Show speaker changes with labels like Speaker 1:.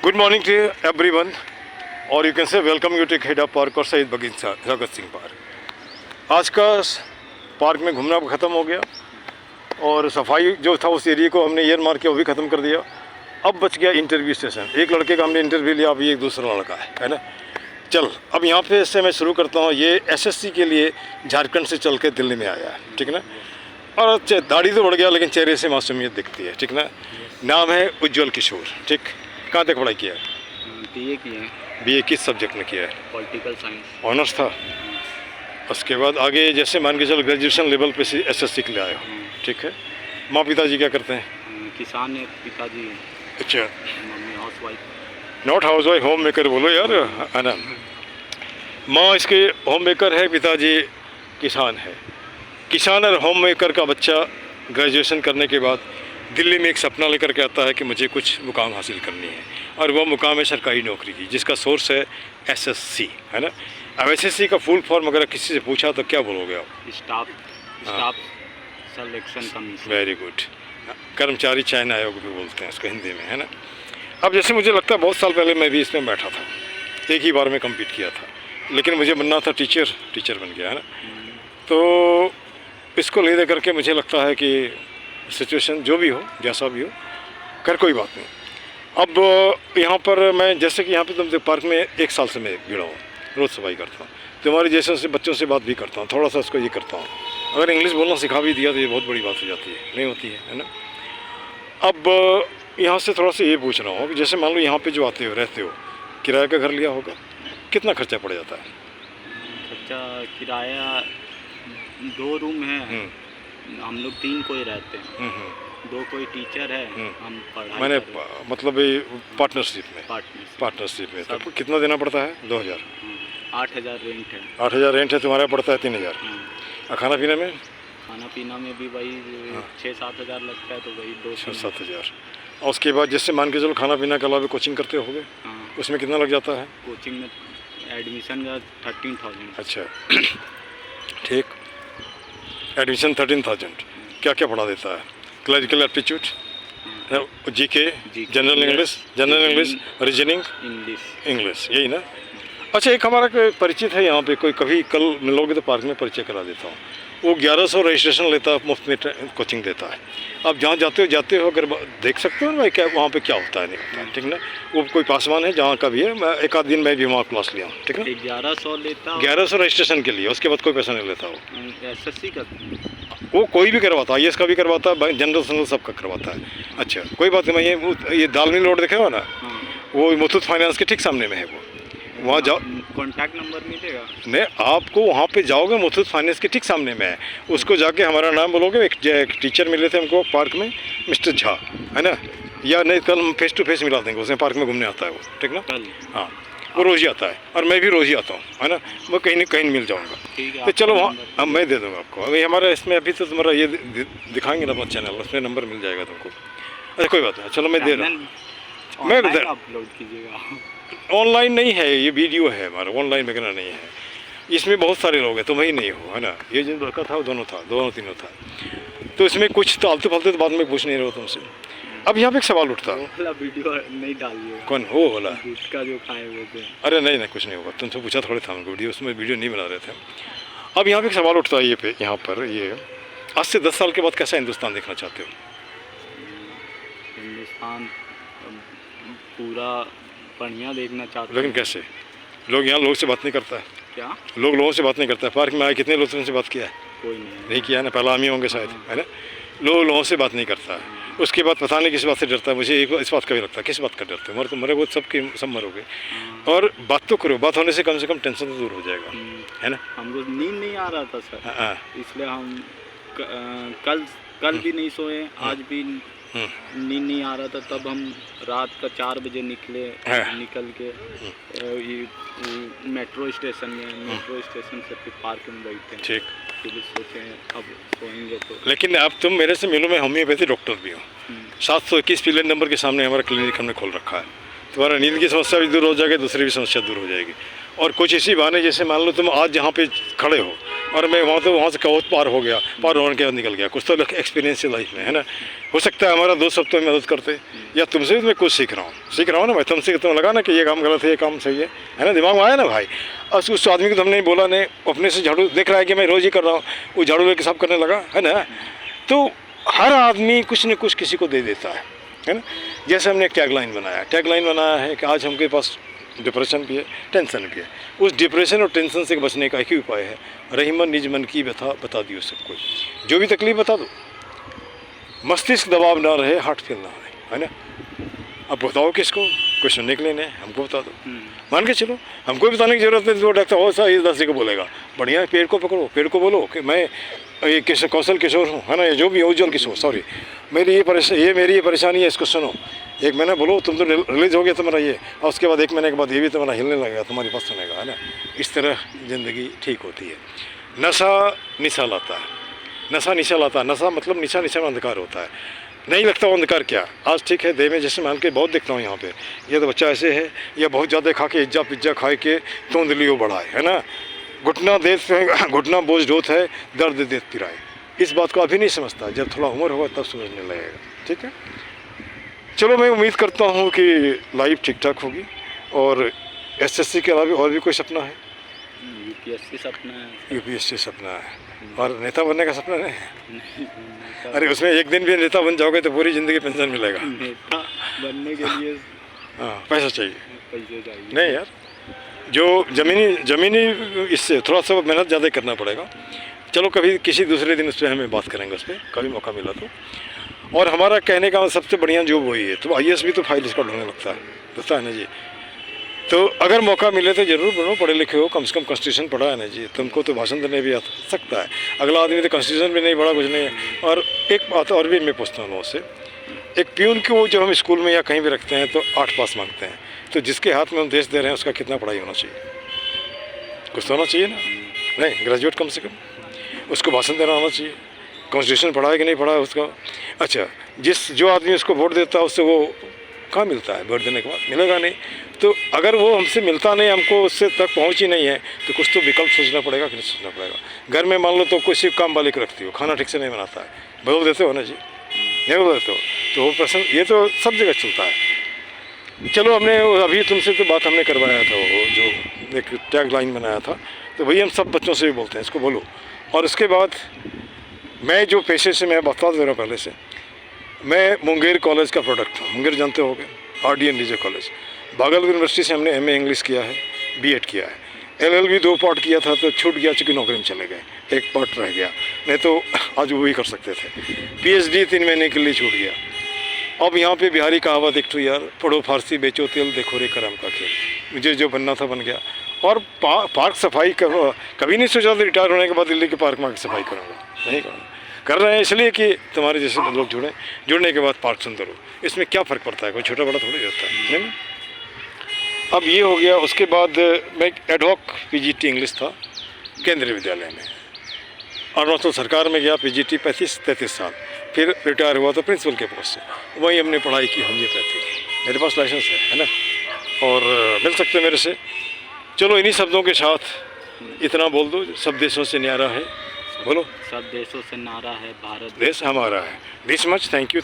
Speaker 1: Good morning to everyone और you can say welcome you to Khera park और Shaheed Bhagat Singh park. आज का पार्क में घूमना ख़त्म हो गया और सफाई जो था उस एरिया को हमने ईयर मार के वो भी ख़त्म कर दिया। अब बच गया इंटरव्यू स्टेशन। एक लड़के का हमने इंटरव्यू लिया, अभी एक दूसरा लड़का है ना। चल अब यहाँ पे इससे मैं शुरू करता हूँ। ये एसएससी के लिए झारखंड से चल के दिल्ली में आया है, ठीक ना। और दाढ़ी तो बढ़ गया लेकिन चेहरे से मासूमियत दिखती है, ठीक ना। नाम है उज्ज्वल किशोर, ठीक। कहाँ तक पढ़ाई किया है?
Speaker 2: बीए किए हैं।
Speaker 1: बीए किस सब्जेक्ट में किया है?
Speaker 2: पॉलिटिकल साइंस
Speaker 1: ऑनर्स था। उसके बाद आगे जैसे मान के चलो ग्रेजुएशन लेवल पे एसएससी के लिए आए हो, ठीक है। माँ पिताजी क्या करते हैं?
Speaker 2: किसान है पिताजी।
Speaker 1: अच्छा,
Speaker 2: mummy house wife.
Speaker 1: Not house wife, home maker बोलो यार, है ना। माँ इसके होम मेकर है, पिताजी किसान है। किसान और होम मेकर का बच्चा ग्रेजुएशन करने के बाद दिल्ली में एक सपना लेकर के आता है कि मुझे कुछ मुकाम हासिल करनी है, और वह मुकाम है सरकारी नौकरी की, जिसका सोर्स है एसएससी, है ना। अब एसएससी का फुल फॉर्म अगर किसी से पूछा तो क्या बोलोगे आप?
Speaker 2: Staff selection commission.
Speaker 1: Very good. कर्मचारी चयन आयोग भी बोलते हैं इसको हिंदी में, है ना। अब जैसे मुझे लगता है बहुत साल पहले मैं भी इसमें बैठा था, एक ही बार में कम्पीट किया था, लेकिन मुझे बनना था टीचर बन गया, है ना। तो इसको ले दे करके मुझे लगता है कि सिचुएशन जो भी हो, जैसा भी हो, खैर कोई बात नहीं। अब यहाँ पर मैं जैसे कि यहाँ पे तुम पार्क में 1 साल से मैं भिड़ा हूँ, रोज़ सफाई करता हूँ, तुम्हारे जैसे से बच्चों से बात भी करता हूँ, थोड़ा सा इसको ये करता हूँ। अगर इंग्लिश बोलना सिखा भी दिया तो ये बहुत बड़ी बात हो जाती है, नहीं होती है ना। अब यहाँ से थोड़ा सा ये पूछ रहा हूँ कि जैसे मान लो यहाँ पे जो आते हो, रहते हो, किराए का घर लिया होगा, कितना खर्चा पड़ जाता है?
Speaker 2: खर्चा किराया 2 रूम है, हम लोग 3 कोई रहते हैं, 2 कोई टीचर है, हम पढ़ाई
Speaker 1: मैंने मतलब पार्टनरशिप में तो कितना देना पड़ता है? 2000।
Speaker 2: 8000 रेंट है।
Speaker 1: 8000 रेंट है, तुम्हारा पड़ता है 3000। और खाना पीना में
Speaker 2: भी वही 6-7 हज़ार लगता है, तो वही
Speaker 1: 2-7 हज़ार। और उसके बाद जैसे मान के चलो खाना पीना के अलावा कोचिंग करते होगे, उसमें कितना लग जाता है?
Speaker 2: कोचिंग में एडमिशन का 13,000।
Speaker 1: अच्छा ठीक, एडमिशन 13,000। क्या क्या पढ़ा देता है? Clerical aptitude, GK, general English, reasoning, English, यही ना। अच्छा, एक हमारा परिचित है यहाँ पे, कोई कभी कल मिलोगे तो पार्क में परिचय करा देता हूँ। वो 1100 रजिस्ट्रेशन लेता है, मुफ्त में कोचिंग देता है। आप जहाँ जाते हो अगर देख सकते हो ना भाई, क्या वहाँ पे क्या होता है, नहीं होता है, ठीक ना। वो कोई पासवान है जहाँ का भी है, मैं एक आध दिन में भी वहाँ क्लास लिया हूँ, ठीक है।
Speaker 2: 1100 लेता,
Speaker 1: 1100 रजिस्ट्रेशन के लिए, उसके बाद कोई पैसा नहीं लेता वो।
Speaker 2: एसएससी का
Speaker 1: वो कोई भी करवाता है, आईएएस का भी करवाता है, जनरल सबका करवाता है। अच्छा कोई बात नहीं। मैं ये दालमिल रोड देखे हो ना, वो मुथूट फाइनेंस के ठीक सामने में है वो, वहाँ जाओ।
Speaker 2: कॉन्टैक्ट नंबर मिलेगा?
Speaker 1: नहीं, आपको वहाँ पे जाओगे, मुथूट फाइनेंस के ठीक सामने में है, उसको जाके हमारा नाम बोलोगे। एक टीचर मिले थे हमको पार्क में, मिस्टर झा, है ना। या नहीं, कल हम फेस टू फेस मिला देंगे, उसमें पार्क में घूमने आता है वो, ठीक ना। हाँ, वो रोज़ ही आता है और मैं भी रोज़ ही आता हूँ, है ना। मैं कहीं न कहीं मिल जाऊँगा, तो चलो वहाँ अब मैं दे दूँगा आपको। अभी हमारा इसमें अभी तो तुम्हारा ये दिखाएंगे ना अपना चैनल, उसमें नंबर मिल जाएगा तुमको। अच्छा कोई बात नहीं, चलो मैं दे रहा हूँ। मैं
Speaker 2: अपलोड कीजिएगा।
Speaker 1: ऑनलाइन नहीं है, ये वीडियो है हमारा, ऑनलाइन वगैरह नहीं है। इसमें बहुत सारे लोग हैं, तुम ही नहीं हो, है ना। ये जो लड़का था वो दोनों तीनों था, तो इसमें कुछ तो आलतू फालतू तो बाद में पूछ नहीं रहा तुमसे। अब यहाँ पे एक सवाल उठता,
Speaker 2: वीडियो नहीं डालिए।
Speaker 1: कौन हो बोला?
Speaker 2: गुटखा जो खाए हुए थे।
Speaker 1: अरे नहीं, कुछ नहीं होगा, तुमसे पूछा थोड़े था हमको, उसमें वीडियो नहीं बना रहे थे। अब यहाँ पे एक सवाल उठता है यहाँ पर ये, आज से 10 साल के बाद कैसा हिंदुस्तान देखना चाहते हो?
Speaker 2: हिंदुस्तान पूरा बढ़िया देखना चाहते।
Speaker 1: लेकिन कैसे? लोग यहाँ लोगों से बात नहीं करता है
Speaker 2: क्या?
Speaker 1: लोगों से बात नहीं करता है। पार्क में आए कितने लोगों से बात किया है?
Speaker 2: कोई नहीं
Speaker 1: किया है ना, पहला हम ही होंगे शायद, है ना। लोगों से बात नहीं करता है। उसके बाद पता नहीं किस बात से डरता है। मुझे इस बात का भी लगता है, किस बात का डरते हो? मरे वो सब मरोगे। और बात तो करो, बात होने से कम टैंशन तो दूर हो जाएगा, है ना।
Speaker 2: हमको नींद नहीं आ रहा था सर, इसलिए हम कल भी नहीं सोए, आज भी नींद नहीं आ रहा था। तब हम रात का 4 बजे निकल के मेट्रो स्टेशन से फिर पार्क में बैठे, ठीक। फिर सोचे अब सोएंगे तो।
Speaker 1: लेकिन अब तुम मेरे से मिलो, मैं होम्योपैथी डॉक्टर भी हूँ। 721 पिलर नंबर के सामने हमारा क्लिनिक हमने खोल रखा है, तुम्हारा नींद की समस्या भी दूर हो जाएगी, दूसरी भी समस्या दूर हो जाएगी। और कुछ इसी बहाने, जैसे मान लो तुम आज जहाँ पे खड़े हो और मैं वहाँ से कहोत पार हो गया, पार होने के बाद निकल गया, कुछ तो एक्सपीरियंस है लाइफ में, है ना। हो सकता है हमारा दोस्त सब तो मदद करते, या तुमसे भी मैं कुछ सीख रहा हूँ ना भाई, तुमसे तुम्हें लगा ना कि ये काम गलत है, ये काम सही है ना, दिमाग में आया ना भाई। और उस आदमी को तो हमने बोला नहीं, अपने से झाड़ू देख रहा है कि मैं रोज़ ही कर रहा हूँ, वो झाड़ू लेके साफ करने लगा, है ना। तो हर आदमी कुछ न कुछ किसी को दे देता है ना। जैसे हमने एक टैगलाइन बनाया है कि आज हमके पास डिप्रेशन भी है, टेंशन भी है। उस डिप्रेशन और टेंशन से बचने का एक ही उपाय है, रहीमन निज मन की व्यथा बता दियो सबको, जो भी तकलीफ बता दो, मस्तिष्क दबाव ना रहे, हार्ट फेल ना रहे, है ना। अब बताओ किसको, कोई सुनने के लिए नहीं, हमको बता दो, मान के चलो, हमको भी बताने की जरूरत नहीं। तो डॉक्टर हो सा इस दस को बोलेगा, बढ़िया पेड़ को पकड़ो, पेड़ को बोलो कि मैं ये कौशल किशोर हूँ, है ना, ये जो भी उज्जवल किशोर, सॉरी, मेरी ये परेशानी है, इसको सुनो। एक महीना बोलो, तुम तो रिलीज हो गया तुम्हारा ये, और उसके बाद 1 महीने के बाद ये भी तुम्हारा हिलने लगेगा, तुम्हारी बात सुनेगा, है ना। इस तरह ज़िंदगी ठीक होती है। नशा निशा लाता है, नशा मतलब निशा में अंधकार होता है। नहीं लगता वो अंधकार क्या, आज ठीक है देह में, जैसे मान के बहुत देखता हूँ यहाँ पे, ये तो बच्चा ऐसे है, या बहुत ज़्यादा खा के पिज्जा खा के तोंदलियों बढ़ाए, है ना, घुटना बोझ ढोत है, दर्द देत पिराए। इस बात को अभी नहीं समझता, जब थोड़ा उम्र होगा तब समझने लगेगा, ठीक है। चलो, मैं उम्मीद करता हूँ कि लाइफ ठीक ठाक होगी। और एसएससी के अलावा और भी कोई सपना है?
Speaker 2: यूपीएससी सपना है।
Speaker 1: यूपीएससी सपना है, और नेता बनने का सपना नहीं है? अरे उसमें एक दिन भी नेता बन जाओगे तो पूरी ज़िंदगी पेंशन मिलेगा।
Speaker 2: नेता बनने के लिए
Speaker 1: हाँ, पैसा चाहिए।
Speaker 2: नहीं
Speaker 1: यार, जो ज़मीनी इससे थोड़ा सा मेहनत ज़्यादा करना पड़ेगा। चलो, कभी किसी दूसरे दिन उस पर हमें बात करेंगे, उस पर कभी मौका मिला तो। और हमारा कहने का सबसे बढ़िया जॉब वही है। तो आईएएस भी तो फाइल इसका ढूंढने लगता है ना जी। तो अगर मौका मिले तो ज़रूर बनो, पढ़े लिखे हो, कम से कम कॉन्स्टिट्यूशन पढ़ा है ना जी। तुमको तो भाषण देने भी आ सकता है, अगला आदमी तो कॉन्स्टिट्यूशन भी नहीं पढ़ा, कुछ नहीं है। और एक बात और भी मैं पूछता हूँ उससे, एक प्यून को जब हम स्कूल में या कहीं भी रखते हैं तो 8 पास मांगते हैं, तो जिसके हाथ में हम देश दे रहे हैं उसका कितना पढ़ाई होना चाहिए? कुछ तो होना चाहिए ना। नहीं, ग्रेजुएट कम से कम, उसको भाषण देना आना चाहिए, कॉन्स्टिट्यूशन पढ़ा है कि नहीं पढ़ा है उसका। अच्छा, जो आदमी उसको वोट देता है उससे वो कहाँ मिलता है? वोट देने के बाद मिलेगा नहीं। तो अगर वो हमसे मिलता नहीं, हमको उससे तक पहुँच ही नहीं है, तो कुछ तो विकल्प सोचना पड़ेगा कि नहीं सोचना पड़ेगा। घर में मान लो तो कोई सिर्फ काम वाले को रखती हो, खाना ठीक से नहीं बनाता है, बदल देते हो ना जी, नहीं बदल देते हो, तो वो प्रश्न ये तो सब जगह चलता है। चलो, हमने अभी तुमसे तो बात हमने करवाया था, वो जो एक टैग लाइन बनाया था, तो वही हम सब बच्चों से भी बोलते हैं, इसको बोलो। और उसके बाद मैं जो पेशे से मैं बता दे रहा हूँ पहले से, मैं मुंगेर कॉलेज का प्रोडक्ट हूँ। मुंगेर जानते होगे, RDNDJ कॉलेज। भागलपुर यूनिवर्सिटी से हमने MA इंग्लिश किया है, B.Ed किया है, LLB 2 पार्ट किया था तो छूट गया, चूँकि नौकरी में चले गए, 1 पार्ट रह गया, नहीं तो आज वो भी कर सकते थे। PhD 3 महीने के लिए छूट गया। अब यहाँ पे बिहारी कहावत एक तो यार, पढ़ो फारसी बेचो तेल, देखो रे करम का खेल। मुझे जो बनना था बन गया। और पार्क सफाई कभी नहीं सोचा था रिटायर होने के बाद दिल्ली के पार्क में सफाई करूँगा, नहीं करूँगा। कर रहे हैं इसलिए कि तुम्हारे जैसे लोग जुड़ने के बाद पार्क सुंदर हो। इसमें क्या फ़र्क पड़ता है, कोई छोटा बड़ा थोड़ी होता है, नहीं। अब ये हो गया। उसके बाद मैं एडहॉक PGT इंग्लिश था केंद्रीय विद्यालय में, अरुणाचल सरकार में गया, PGT 35-33 साल, फिर रिटायर हुआ तो प्रिंसिपल के पोस्ट से वहीं हमने पढ़ाई की, होम्योपैथी। मेरे पास लाइसेंस है ना, और मिल सकते हैं मेरे से। चलो, इन्हीं शब्दों के साथ इतना बोल दो, सब देशों से न्यारा है, बोलो।
Speaker 2: सब देशों से नारा है भारत
Speaker 1: देश हमारा है। This much, thank you.